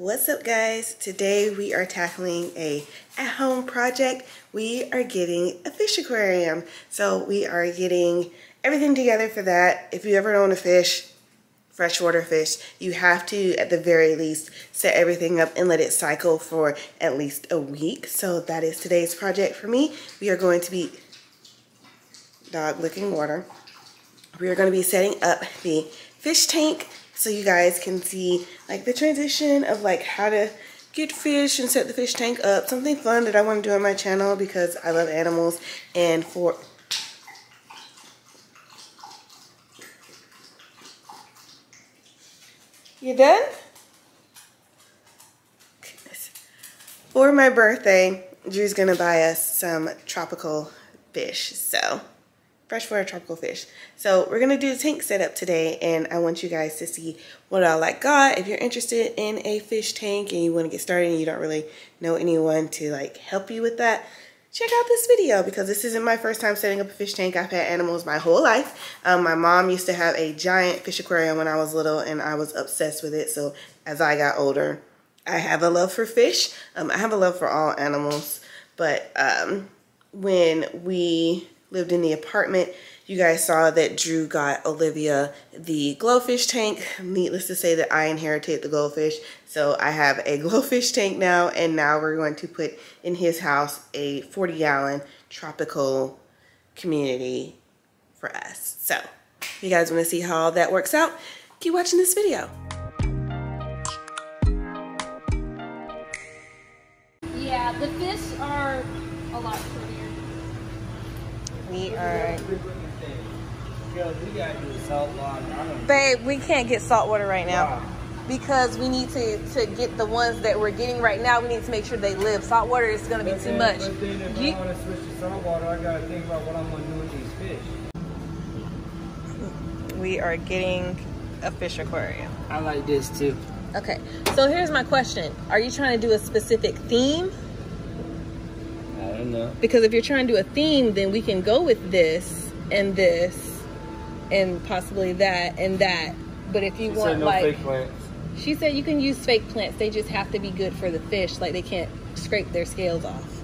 What's up, guys? Today we are tackling a at-home project. We are getting a fish aquarium. So we are getting everything together for that. If you ever own a fish, freshwater fish, you have to at the very least set everything up and let it cycle for at least a week. So that is today's project for me. We are going to be dog licking water. We are going to be setting up the fish tank so you guys can see like the transition of like how to get fish and set the fish tank up. Something fun that I want to do on my channel because I love animals. And for you done? Goodness. For my birthday, Drew's gonna buy us some tropical fish. So freshwater tropical fish. So we're gonna do the tank setup today, and I want you guys to see what all I got. If you're interested in a fish tank and you want to get started and you don't really know anyone to like help you with that, check out this video because this isn't my first time setting up a fish tank. I've had animals my whole life. My mom used to have a giant fish aquarium when I was little, and I was obsessed with it. So as I got older, I have a love for fish. I have a love for all animals, but when we lived in the apartment, you guys saw that Drew got Olivia the glowfish tank. Needless to say that I inherited the glowfish. So I have a glowfish tank now, and now we're going to put in his house a 40-gallon tropical community for us. So if you guys want to see how all that works out, keep watching this video. Yeah, the fish are a lot prettier. We are... Babe, we can't get salt water right now because we need to get the ones that we're getting right now. We need to make sure they live. Salt water is going to be too much. But then if I want to switch to salt water, I got to think about what I'm going to do with these fish. We are getting a fish aquarium. I like this too. Okay, so here's my question. Are you trying to do a specific theme? I don't know. Because if you're trying to do a theme, then we can go with this and possibly that and that. But if you want no like, fake plants. She said you can use fake plants. They just have to be good for the fish. Like they can't scrape their scales off.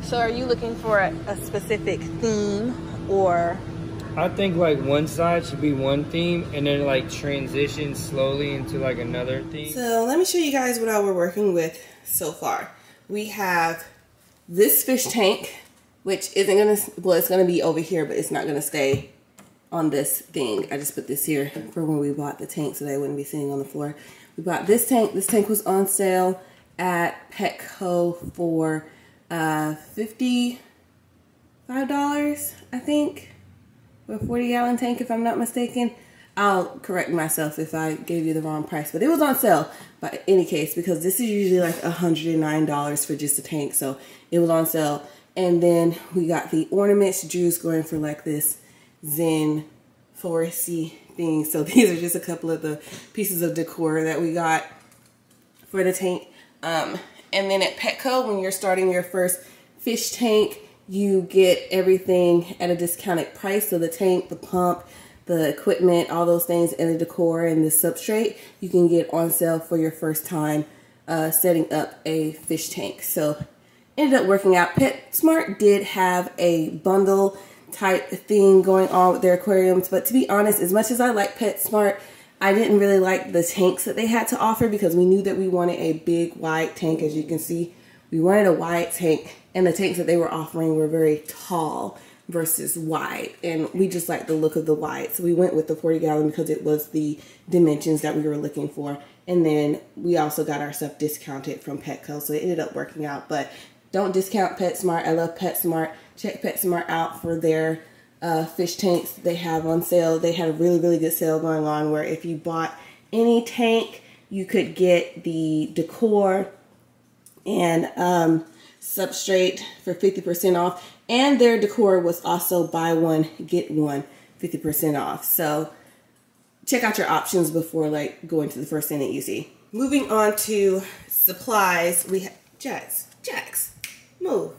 So are you looking for a specific theme or? I think like one side should be one theme and then like transition slowly into like another theme. So let me show you guys what all we're working with so far. We have this fish tank, which isn't gonna, well, it's gonna be over here, but it's not gonna stay on this thing. I just put this here for when we bought the tank so they wouldn't be sitting on the floor. We bought this tank. This tank was on sale at Petco for $55, I think, for a 40-gallon tank, if I'm not mistaken. I'll correct myself if I gave you the wrong price, but it was on sale by any case because this is usually like $109 for just a tank, so it was on sale. And then we got the ornaments. Drew's going for like this Zen foresty thing, so these are just a couple of the pieces of decor that we got for the tank. And then at Petco, when you're starting your first fish tank, you get everything at a discounted price. So the tank, the pump, the equipment, all those things, and the decor and the substrate, you can get on sale for your first time setting up a fish tank. So ended up working out. PetSmart did have a bundle type thing going on with their aquariums, but to be honest, as much as I like PetSmart, I didn't really like the tanks that they had to offer because we knew that we wanted a big wide tank. As you can see, we wanted a wide tank, and the tanks that they were offering were very tall versus wide, and we just like the look of the wide, so we went with the 40-gallon because it was the dimensions that we were looking for. And then we also got our stuff discounted from Petco, so it ended up working out. But don't discount PetSmart. I love PetSmart. Check PetSmart out for their fish tanks they have on sale. They had a really, really good sale going on where if you bought any tank, you could get the decor and substrate for 50% off. And their decor was also buy one, get one, 50% off. So check out your options before like going to the first thing that you see. Moving on to supplies, we have Jax, move.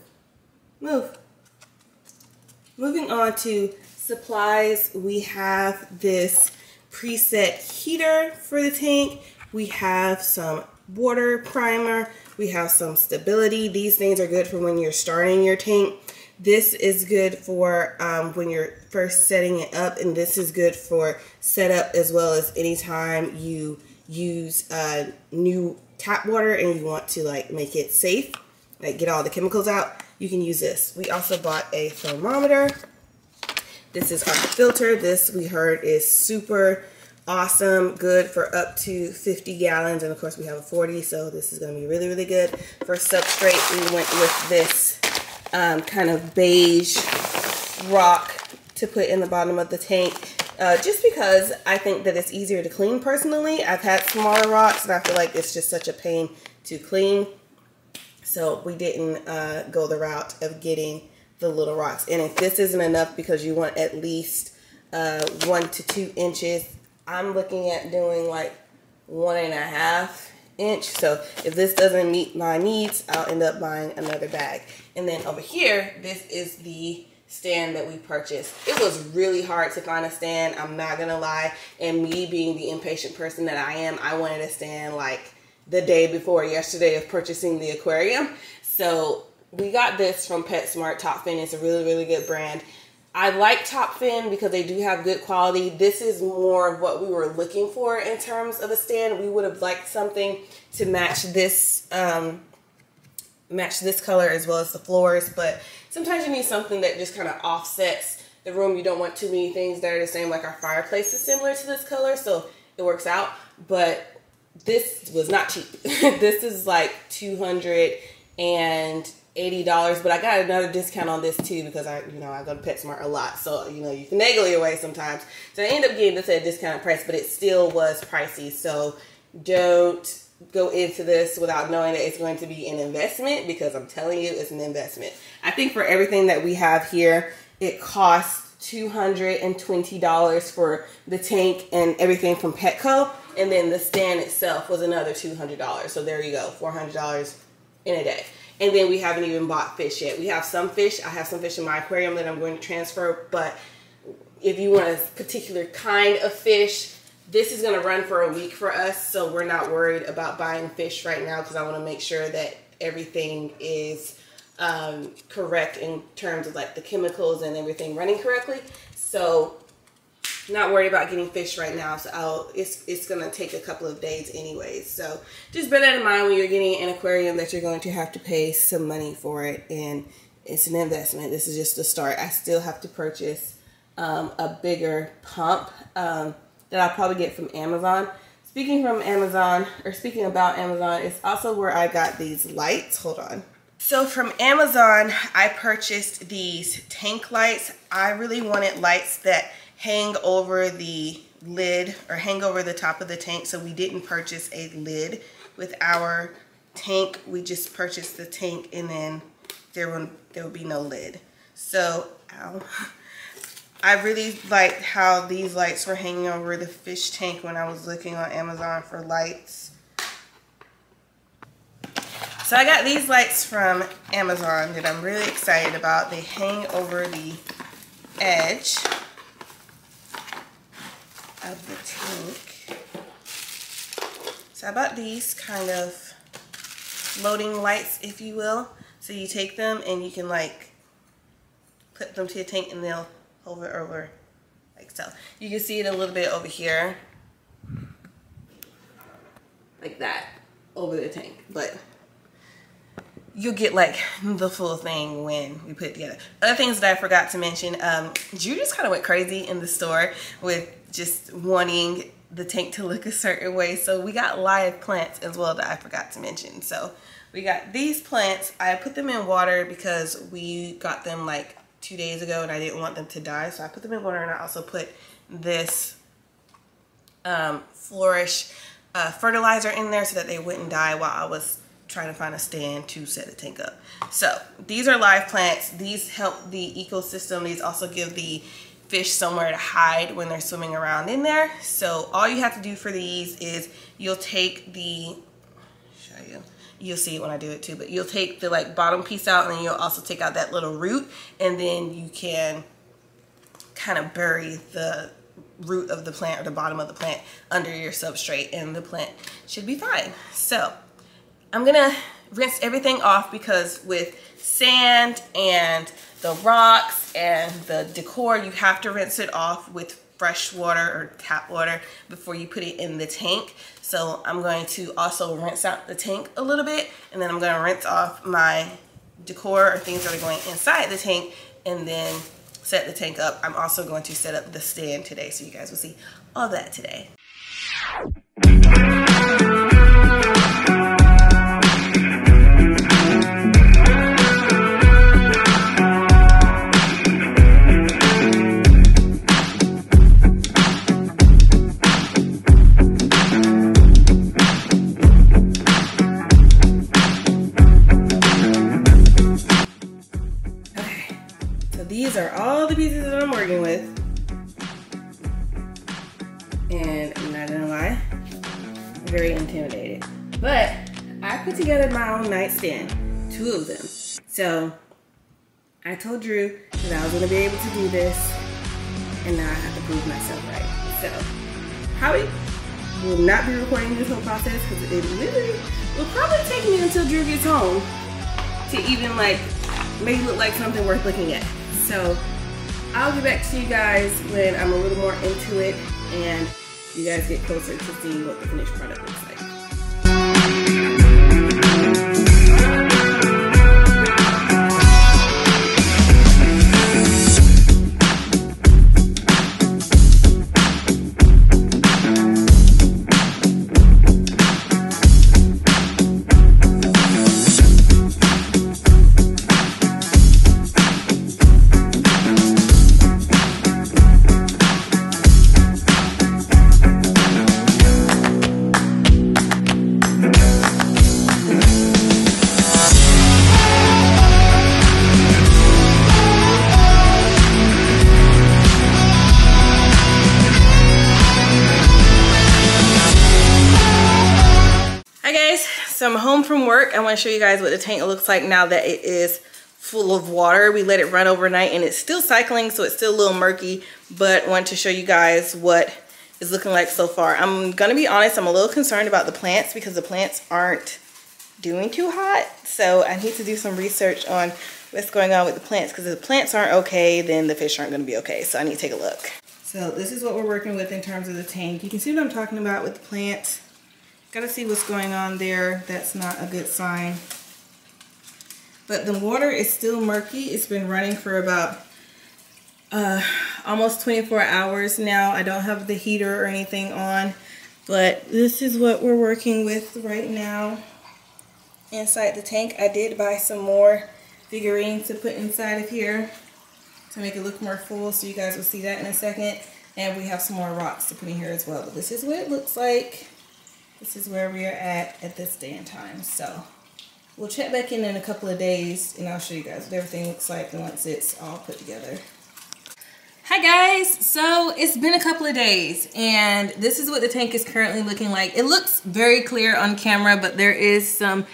Moving on to supplies, we have this preset heater for the tank. We have some water primer. We have some stability. These things are good for when you're starting your tank. This is good for when you're first setting it up, and this is good for setup as well as anytime you use new tap water and you want to like make it safe, like get all the chemicals out. You can use this. We also bought a thermometer. This is carpet filter. This we heard is super awesome, good for up to 50 gallons, and of course we have a 40, so this is going to be really, really good. For substrate, we went with this kind of beige rock to put in the bottom of the tank, just because I think that it's easier to clean personally. I've had smaller rocks and I feel like it's just such a pain to clean, so we didn't go the route of getting the little rocks. And if this isn't enough because you want at least 1 to 2 inches, I'm looking at doing like 1.5 inch. So if this doesn't meet my needs, I'll end up buying another bag. And then over here, this is the stand that we purchased. It was really hard to find a stand, I'm not gonna lie. And me being the impatient person that I am, I wanted a stand like the day before yesterday of purchasing the aquarium. So we got this from PetSmart. Top Fin is a really, really good brand. I like Top Fin because they do have good quality. This is more of what we were looking for in terms of a stand. We would have liked something to match this color as well as the floors, but sometimes you need something that just kind of offsets the room. You don't want too many things that are the same, like our fireplace is similar to this color, so it works out. But this was not cheap. This is like $280, but I got another discount on this too because I go to PetSmart a lot, so you can finagle your way sometimes. So I ended up getting this at a discounted price, but it still was pricey. So don't go into this without knowing that it's going to be an investment, because I'm telling you, it's an investment. I think for everything that we have here, it costs $220 for the tank and everything from Petco, and then the stand itself was another $200. So there you go, $400 in a day. And then we haven't even bought fish yet. We have some fish. I have some fish in my aquarium that I'm going to transfer, but if you want a particular kind of fish, this is going to run for a week for us, so we're not worried about buying fish right now because I want to make sure that everything is correct in terms of like the chemicals and everything running correctly. So not worried about getting fish right now. So it's going to take a couple of days anyways. So just bear that in mind when you're getting an aquarium, that you're going to have to pay some money for it, and it's an investment. This is just the start. I still have to purchase a bigger pump that I'll probably get from Amazon. Speaking about Amazon, it's also where I got these lights. Hold on. So from Amazon, I purchased these tank lights. I really wanted lights that hang over the lid or hang over the top of the tank, so we didn't purchase a lid with our tank. We just purchased the tank, and then there would be no lid. So, I really liked how these lights were hanging over the fish tank when I was looking on Amazon for lights. So I got these lights from Amazon that I'm really excited about. They hang over the edge of the tank. So I bought these kind of floating lights, if you will. So you take them and you can like put them to your tank and they'll hover over like so. You can see it a little bit over here, like that, over the tank, but you'll get like the full thing when we put it together. Other things that I forgot to mention, Drew just kind of went crazy in the store with just wanting the tank to look a certain way. So we got live plants as well that I forgot to mention. So we got these plants. I put them in water because we got them like 2 days ago and I didn't want them to die. So I put them in water, and I also put this Flourish fertilizer in there so that they wouldn't die while I was trying to find a stand to set the tank up. So these are live plants. These help the ecosystem. These also give the fish somewhere to hide when they're swimming around in there. So all you have to do for these is you'll take the, you'll see it when I do it too, but you'll take the like bottom piece out, and then you'll also take out that little root, and then you can kind of bury the root of the plant or the bottom of the plant under your substrate, and the plant should be fine. So I'm gonna rinse everything off, because with sand and the rocks and the decor, you have to rinse it off with fresh water or tap water before you put it in the tank. So I'm going to also rinse out the tank a little bit, and then I'm going to rinse off my decor or things that are going inside the tank, and then set the tank up. I'm also going to set up the stand today, so you guys will see all that today. These are all the pieces that I'm working with, and I'm not gonna lie, I'm very intimidated. But I put together my own nightstand, 2 of them. So I told Drew that I was gonna be able to do this, and now I have to prove myself right. So probably will not be recording this whole process, because it literally will probably take me until Drew gets home to even like make it look like something worth looking at. So I'll get back to you guys when I'm a little more into it and you guys get closer to seeing what the finished product looks like. So I'm home from work. I want to show you guys what the tank looks like now that it is full of water. We let it run overnight and it's still cycling, so it's still a little murky, but I want to show you guys what it's looking like so far. I'm gonna be honest, I'm a little concerned about the plants because the plants aren't doing too hot. So I need to do some research on what's going on with the plants, because if the plants aren't okay, then the fish aren't gonna be okay. So I need to take a look. So this is what we're working with in terms of the tank. You can see what I'm talking about with the plants. Gotta see what's going on there. That's not a good sign. But the water is still murky. It's been running for about almost 24 hours now. I don't have the heater or anything on, but this is what we're working with right now inside the tank. I did buy some more figurines to put inside of here to make it look more full, so you guys will see that in a second. And we have some more rocks to put in here as well. But this is what it looks like. This is where we are at this day and time. So we'll check back in a couple of days and I'll show you guys what everything looks like once it's all put together. Hi guys, so it's been a couple of days and this is what the tank is currently looking like. It looks very clear on camera, but there is some,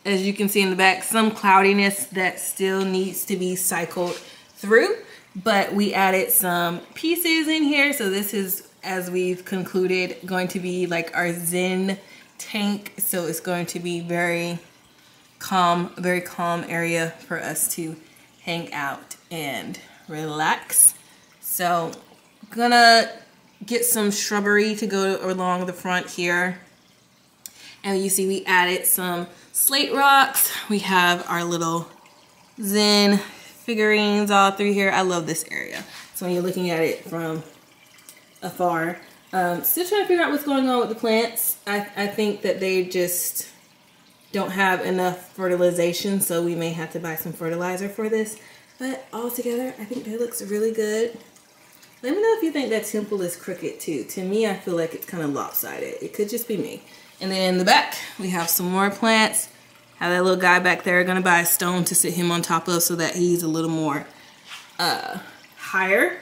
as you can see in the back, some cloudiness that still needs to be cycled through. But we added some pieces in here, so this is, as we've concluded, going to be like our Zen tank. So it's going to be very calm area for us to hang out and relax. So I'm gonna get some shrubbery to go along the front here. And you see we added some slate rocks. We have our little Zen figurines all through here. I love this area. So when you're looking at it from afar. Still trying to figure out what's going on with the plants. I think that they just don't have enough fertilization, so we may have to buy some fertilizer for this. But altogether, I think that looks really good. Let me know if you think that temple is crooked too. To me, I feel like it's kind of lopsided. It could just be me. And then in the back, we have some more plants. Have that little guy back there. Gonna buy a stone to sit him on top of so that he's a little more higher.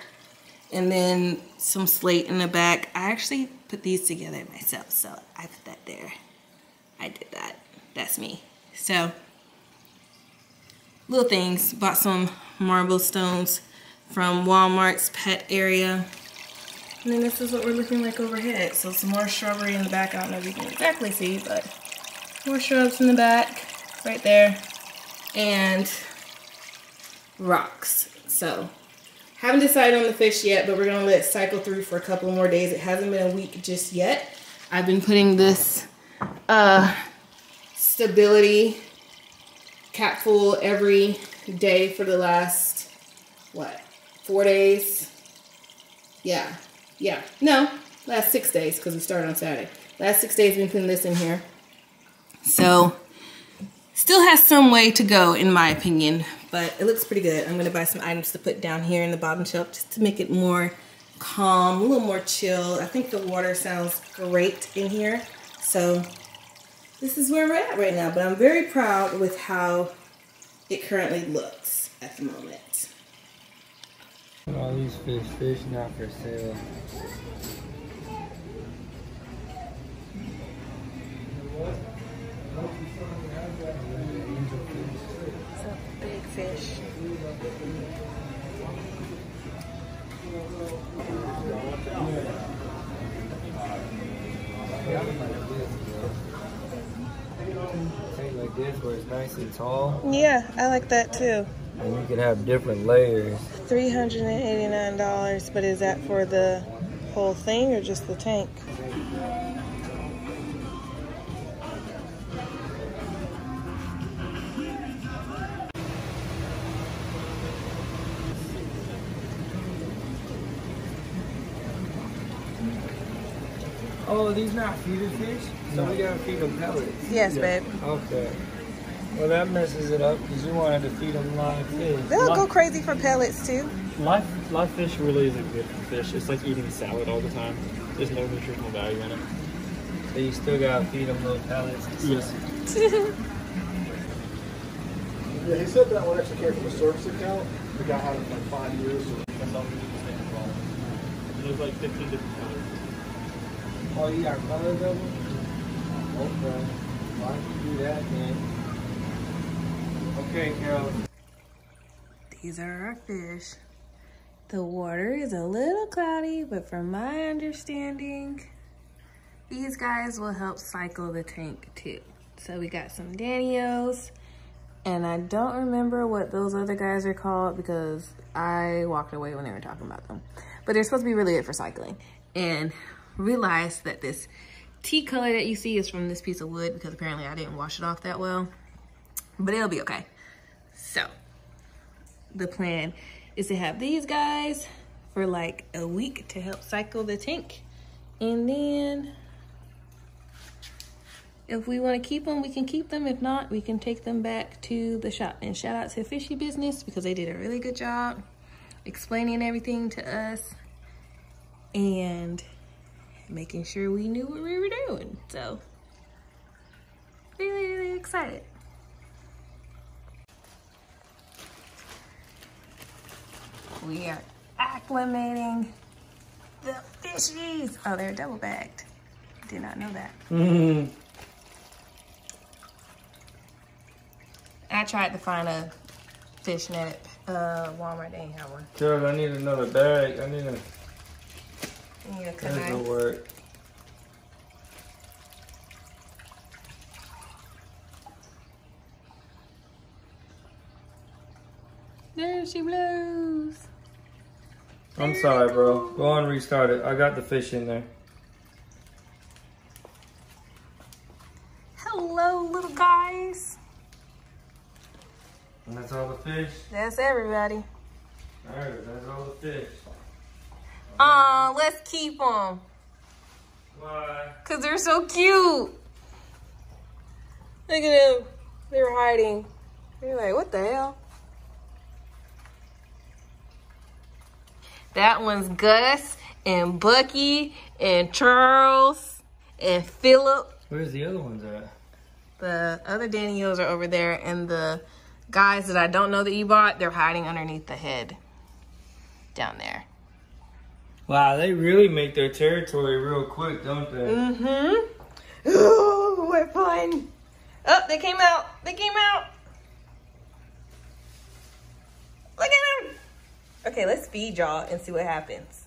And then some slate in the back. I actually put these together myself, so I put that there. I did that. That's me. So, little things. Bought some marble stones from Walmart's pet area. And then this is what we're looking like overhead. So some more shrubbery in the back. I don't know if you can exactly see, but more shrubs in the back, right there. And rocks. So, haven't decided on the fish yet, but we're gonna let it cycle through for a couple more days. It hasn't been a week just yet. I've been putting this stability capful every day for the last, what, 4 days? No, last 6 days, because we started on Saturday. Last 6 days, we've been putting this in here. So, still has some way to go, in my opinion, but it looks pretty good. I'm going to buy some items to put down here in the bottom shelf just to make it more calm, a little more chill. I think the water sounds great in here. So, this is where we're at right now, but I'm very proud with how it currently looks at the moment. All these fish not for sale. It's a big fish. Like this where it's nice and tall. Yeah, I like that too. And you can have different layers. $389, but is that for the whole thing or just the tank? Oh, these not feeder fish? So we gotta feed them pellets. Yes, babe. Okay. Well, that messes it up because you wanted to feed them live fish. They'll go crazy for pellets too. Live fish really isn't good for fish. It's like eating salad all the time. There's no nutritional value in it. So you still gotta feed them little pellets. Yes. Yeah, he said that one actually came from a service account. The guy had it for like 5 years. That's all we do is make it. There's like 15 different colors. Oh, you got colors of them? Okay. Why don't you do that then? Okay, Carol. These are our fish. The water is a little cloudy, but from my understanding, these guys will help cycle the tank too. So we got some Danios, and I don't remember what those other guys are called because I walked away when they were talking about them. But they're supposed to be really good for cycling. And realized that this tea color that you see is from this piece of wood because apparently I didn't wash it off that well, but it'll be okay. So the plan is to have these guys for like a week to help cycle the tank, and then if we want to keep them, we can keep them. If not, we can take them back to the shop. And shout out to Fishy Business because they did a really good job explaining everything to us and making sure we knew what we were doing. So, really, really excited. We are acclimating the fishies. Oh, they're double bagged. Did not know that. I tried to find a fish net at Walmart. They ain't have one. Charles, I need another bag. I need a... Yeah, That'll work. There she blows. I'm sorry, bro. Go on, restart it. I got the fish in there. Hello, little guys. And that's all the fish? That's everybody. Alright, that's all the fish. Let's keep them. Why? Because they're so cute. Look at them. They're hiding. You're like, what the hell? That one's Gus and Bucky and Charles and Philip. Where's the other ones at? The other Daniels are over there, and the guys that I don't know that you bought, they're hiding underneath the head down there. Wow, they really make their territory real quick, don't they? Mm-hmm. Ooh, we're fun. Oh, they came out. They came out. Look at them. Okay, let's feed y'all and see what happens.